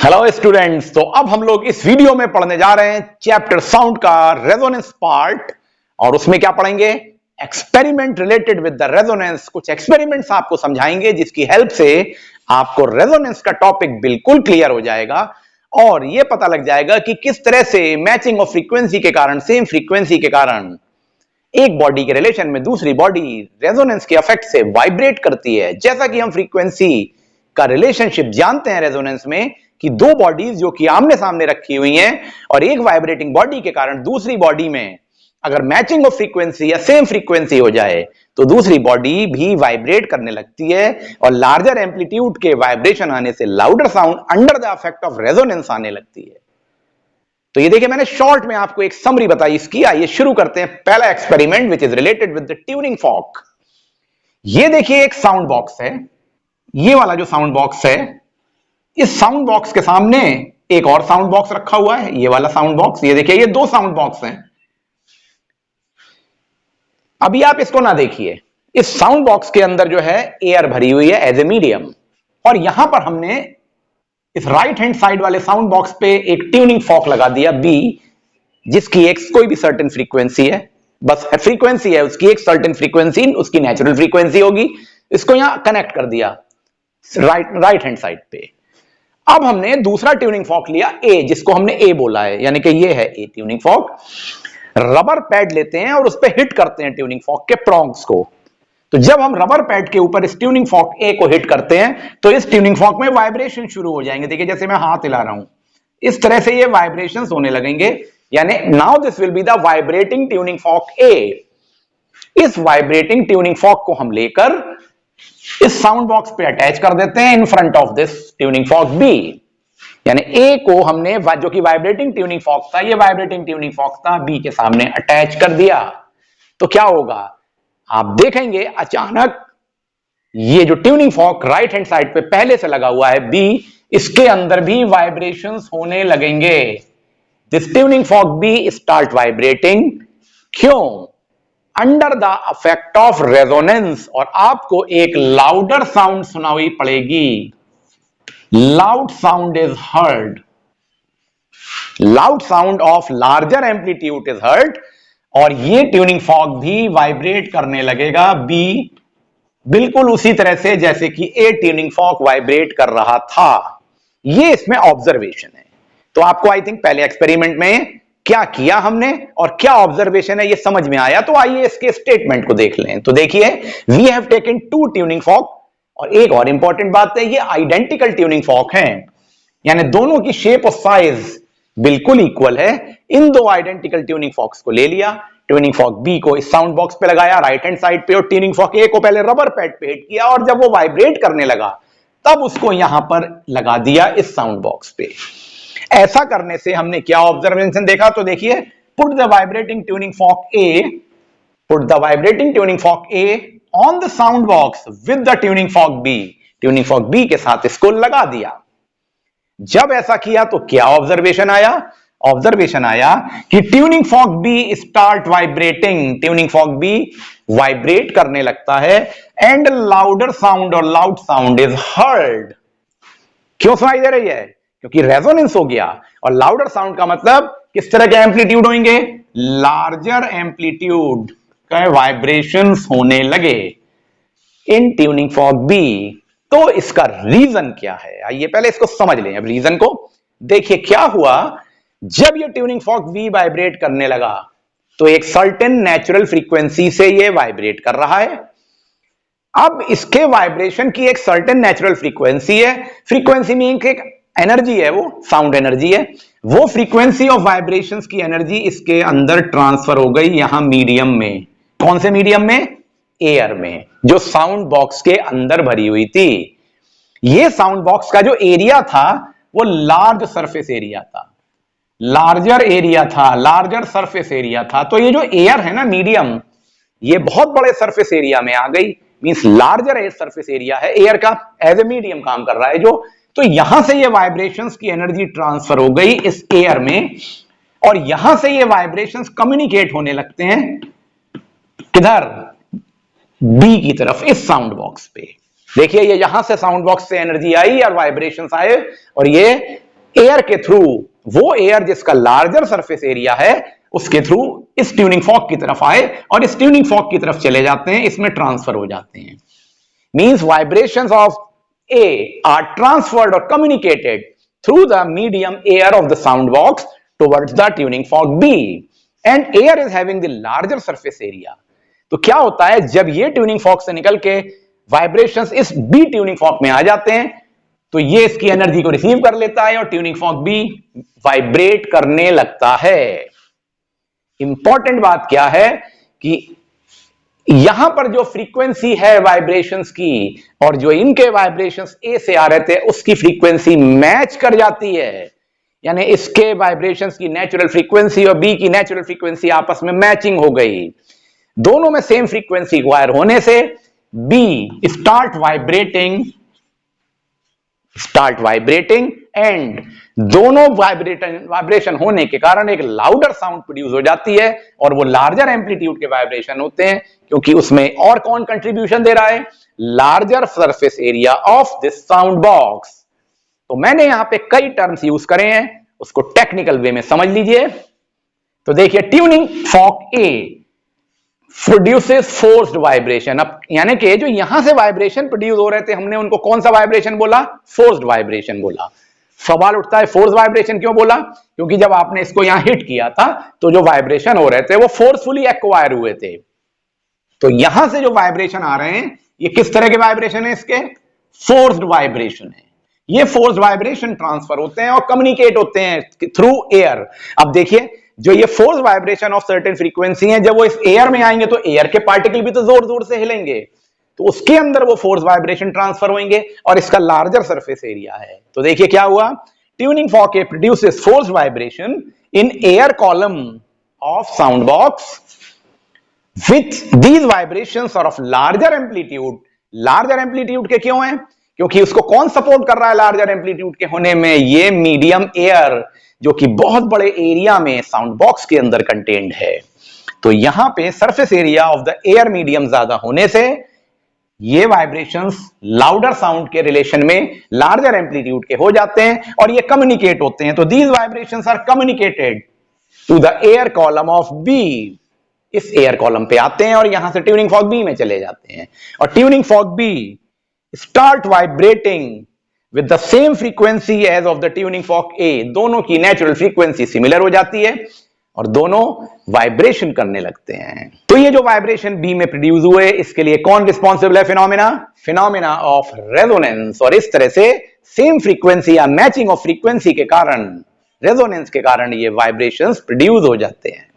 Hello students. तो अब हम लोग इस वीडियो में पढ़ने जा रहे हैं चैप्टर साउंड का रेजोनेंस पार्ट। और उसमें क्या पढ़ेंगे? Experiment related with the resonance. कुछ एक्सपेरिमेंट्स आपको समझाएंगे जिसकी हेल्प से आपको रेजोनेंस का टॉपिक बिल्कुल क्लियर हो जाएगा और यह पता लग जाएगा कि किस तरह से मैचिंग ऑफ फ्रीक्वेंसी के कारण, सेम फ्रीक्वेंसी के कारण एक बॉडी के रिलेशन में दूसरी बॉडी रेजोनेंस के इफेक्ट से वाइब्रेट करती है। जैसा कि हम फ्रीक्वेंसी का रिलेशनशिप जानते हैं रेजोनेंस में कि दो बॉडीज जो कि आमने सामने रखी हुई हैं और एक वाइब्रेटिंग बॉडी के कारण दूसरी बॉडी में अगर मैचिंग ऑफ फ्रीक्वेंसी या सेम फ्रीक्वेंसी हो जाए तो दूसरी बॉडी भी वाइब्रेट करने लगती है और लार्जर एम्पलीट्यूड के वाइब्रेशन आने से louder sound under the effect of resonance आने लगती है। तो ये देखिए, मैंने शॉर्ट में आपको एक समरी बताई इसकी। आइए शुरू करते हैं पहला experiment which is related with the tuning fork. ये देखिए एक साउंड बॉक्स है, ये वाला जो साउंड बॉक्स है, इस साउंड बॉक्स के सामने एक और साउंड बॉक्स रखा हुआ है, ये वाला साउंड बॉक्स। ये देखिए, ये दो साउंड बॉक्स हैं। अभी आप इसको ना देखिए, इस साउंड बॉक्स के अंदर जो है एयर भरी हुई है एज ए मीडियम, और यहां पर हमने इस राइट हैंड साइड वाले साउंड बॉक्स पे एक ट्यूनिंग फॉर्क लगा दिया बी, जिसकी एक कोई भी सर्टेन फ्रीक्वेंसी है, बस फ्रीक्वेंसी है उसकी, एक सर्टेन फ्रीक्वेंसी उसकी नेचुरल फ्रीक्वेंसी होगी। इसको यहां कनेक्ट कर दिया राइट हैंड साइड पे। अब हमने दूसरा ट्यूनिंग फॉर्क लिया ए, जिसको हमने ए बोला है, यानी कि ये है ए ट्यूनिंग फॉर्क। रबर पैड लेते हैं और उस पर हिट करते हैं ट्यूनिंग फॉर्क के प्रोंग्स को। तो जब हम रबर पैड के ऊपर इस ट्यूनिंग फॉर्क ए को हिट करते हैं तो इस ट्यूनिंग फॉर्क में वाइब्रेशन शुरू हो जाएंगे। देखिए, जैसे मैं हाथ हिला रहा हूं, इस तरह से ये वाइब्रेशंस होने लगेंगे, यानी now this will be the vibrating tuning fork A. इस वाइब्रेटिंग ट्यूनिंग फॉर्क को हम लेकर इस साउंड बॉक्स पे अटैच कर देते हैं in front of this tuning fork B. यानी ए को हमने, जो कि वाइब्रेटिंग ट्यूनिंग फॉर्क था, ये वाइब्रेटिंग ट्यूनिंग फॉर्क था, बी के सामने अटैच कर दिया। तो क्या होगा, आप देखेंगे अचानक ये जो tuning fork right hand side पे पहले से लगा हुआ है बी, इसके अंदर भी वाइब्रेशंस होने लगेंगे। This tuning fork B start vibrating. क्यों? Under the effect of resonance, और आपको एक लाउडर साउंड सुनाई पड़ेगी। Loud sound is heard, loud sound of larger amplitude is heard, और ये ट्यूनिंग फॉर्क भी वाइब्रेट करने लगेगा बी, बिल्कुल उसी तरह से जैसे कि ए ट्यूनिंग फॉर्क वाइब्रेट कर रहा था। ये इसमें ऑब्जर्वेशन है। तो आपको आई थिंक पहले एक्सपेरिमेंट में क्या किया हमने और क्या ऑब्जर्वेशन है ये समझ में आया। तो आइए इसके स्टेटमेंट को देख लें। तो देखिए, we have taken two tuning fork, और एक और इंपॉर्टेंट बात है, ये आइडेंटिकल ट्यूनिंग फॉर्क हैं, यानी दोनों की शेप और साइज बिल्कुल इक्वल है। इन दो आइडेंटिकल ट्यूनिंग फॉर्क्स को ले लिया, ट्यूनिंग फॉर्क बी को इस साउंड बॉक्स पे लगाया राइट हैंड साइड पे, और ट्यूनिंग फॉर्क ए को पहले रबर पैड पे हिट किया, और जब वो वाइब्रेट करने लगा तब उसको यहां पर लगा दिया इस साउंड बॉक्स पे। ऐसा करने से हमने क्या ऑब्जर्वेशन देखा? तो देखिए, put the vibrating tuning fork A, put the vibrating tuning fork A on the sound box with the tuning fork B, tuning fork B के साथ इसको लगा दिया। जब ऐसा किया तो क्या ऑब्जर्वेशन आया? ऑब्जर्वेशन आया कि tuning fork B start vibrating, tuning fork B vibrate करने लगता है, एंड लाउडर साउंड और लाउड साउंड इज हर्ड। क्यों सुनाई दे रही है? क्योंकि रेजोनेंस हो गया। और लाउडर साउंड का मतलब किस तरह के एम्पलीट्यूड होंगे? लार्जर एम्पलीट्यूड के वाइब्रेशंस होने लगे इन ट्यूनिंग फॉर्क बी। तो इसका रीजन क्या है? आइए पहले इसको समझ लें। अब रीजन को देखिए, क्या हुआ जब ये ट्यूनिंग फॉर्क बी वाइब्रेट करने लगा तो एक सर्टेन नेचुरल फ्रीक्वेंसी से ये वाइब्रेट कर रहा है। अब इसके वाइब्रेशन की एक सर्टेन नेचुरल फ्रीक्वेंसी है, फ्रीक्वेंसी मीनिंग एक एनर्जी है, वो साउंड एनर्जी है। वो फ्रीक्वेंसी ऑफ वाइब्रेशंस की एनर्जी इसके अंदर ट्रांसफर हो गई यहां मीडियम में। कौन से मीडियम में? एयर में, जो साउंड बॉक्स के अंदर भरी हुई थी। ये साउंड बॉक्स का जो एरिया था वो लार्ज सरफेस एरिया था, लार्जर एरिया था, लार्जर सरफेस एरिया था। तो ये जो एयर है ना मीडियम, ये बहुत बड़े सरफेस एरिया में आ गई, means larger air surface area है एयर का, एज ए मीडियम काम कर रहा है जो। तो यहां से ये वाइब्रेशंस की एनर्जी ट्रांसफर हो गई इस एयर में, और यहां से ये वाइब्रेशंस कम्युनिकेट होने लगते हैं किधर? बी की तरफ, इस साउंड बॉक्स पे। देखिए, ये यहां से साउंड बॉक्स से एनर्जी आई और वाइब्रेशंस आए, और ये एयर के थ्रू, वो एयर जिसका लार्जर सरफेस एरिया है उसके थ्रू इस ट्यूनिंग फॉर्क की तरफ आए और इस ट्यूनिंग फॉर्क की तरफ चले जाते हैं, इसमें ट्रांसफर हो जाते हैं। Means vibrations of A are transferred or communicated through the medium air of the sound box towards the tuning fork B, and air is having the larger surface area. तो क्या होता है, जब ये ट्यूनिंग फॉर्क से निकल के vibrations इस B ट्यूनिंग फॉर्क में आ जाते हैं तो ये इसकी एनर्जी को रिसीव कर लेता है और ट्यूनिंग फॉर्क B वाइब्रेट करने लगता है। इंपॉर्टेंट बात क्या है कि यहां पर जो फ्रीक्वेंसी है वाइब्रेशंस की और जो इनके वाइब्रेशंस ए से आ रहे थे उसकी फ्रीक्वेंसी मैच कर जाती है, यानी इसके वाइब्रेशंस की नेचुरल फ्रीक्वेंसी और बी की नेचुरल फ्रीक्वेंसी आपस में मैचिंग हो गई। दोनों में सेम फ्रीक्वेंसी वायर होने से बी स्टार्ट वाइब्रेटिंग एंड दोनों वाइब्रेशन होने के कारण एक लाउडर साउंड प्रोड्यूस हो जाती है और वो लार्जर एम्पलीट्यूड के वाइब्रेशन होते हैं, क्योंकि उसमें और कौन कंट्रीब्यूशन दे रहा है, larger surface area of this sound box. तो मैंने यहां पे कई टर्म्स यूज करे हैं, उसको टेक्निकल वे में समझ लीजिए। तो देखिए, tuning fork A produces forced vibration. अब यानी कि जो यहां से वाइब्रेशन प्रोड्यूस हो रहे थे हमने उनको कौन सा वाइब्रेशन बोला, फोर्स्ड वाइब्रेशन बोला। सवाल उठता है फोर्स वाइब्रेशन क्यों बोला, क्योंकि जब आपने इसको यहां हिट किया था तो जो वाइब्रेशन हो रहे थे वो फोर्सफुली एक्वायर हुए थे। तो यहां से जो वाइब्रेशन आ रहे हैं ये किस तरह के वाइब्रेशन है, इसके फोर्स्ड वाइब्रेशन है। ये फोर्स्ड वाइब्रेशन ट्रांसफर होते हैं और कम्युनिकेट होते हैं थ्रू एयर। अब देखिए, जो ये force vibration of certain frequency है, जब वो इस एयर में आएंगे तो एयर के पार्टिकल भी तो जोर जोर से हिलेंगे, तो उसके अंदर वो फोर्स वाइब्रेशन ट्रांसफर होंगे और इसका लार्जर सरफेस एरिया है। तो देखिए क्या हुआ, tuning fork A produces force vibration in air column of sound box with these vibrations are of larger amplitude. Larger amplitude के क्यों है, क्योंकि उसको कौन सपोर्ट कर रहा है लार्जर एम्पलीट्यूड के होने में, ये मीडियम एयर जो कि बहुत बड़े एरिया में साउंड बॉक्स के अंदर कंटेन्ड है। तो यहां पे surface area of the air medium ज्यादा होने से ये वाइब्रेशंस लाउडर साउंड के रिलेशन में लार्जर एम्पलीट्यूड के हो जाते हैं और ये कम्युनिकेट होते हैं। तो these vibrations are communicated to the air column of B. इस एयर कॉलम पे आते हैं और यहां से ट्यूनिंग फॉर्क बी में चले जाते हैं और tuning fork B start vibrating with the same frequency as of the tuning fork A. दोनों की नेचुरल फ्रीक्वेंसी सिमिलर हो जाती है और दोनों वाइब्रेशन करने लगते हैं। तो ये जो वाइब्रेशन बी में प्रोड्यूस हुए, इसके लिए कौन रिस्पॉन्सिबल है, फिनोमेना ऑफ रेजोनेंस। और इस तरह से सेम फ्रीक्वेंसी या मैचिंग ऑफ फ्रीक्वेंसी के कारण, रेजोनेंस के कारण ये वाइब्रेशंस प्रोड्यूस हो जाते हैं।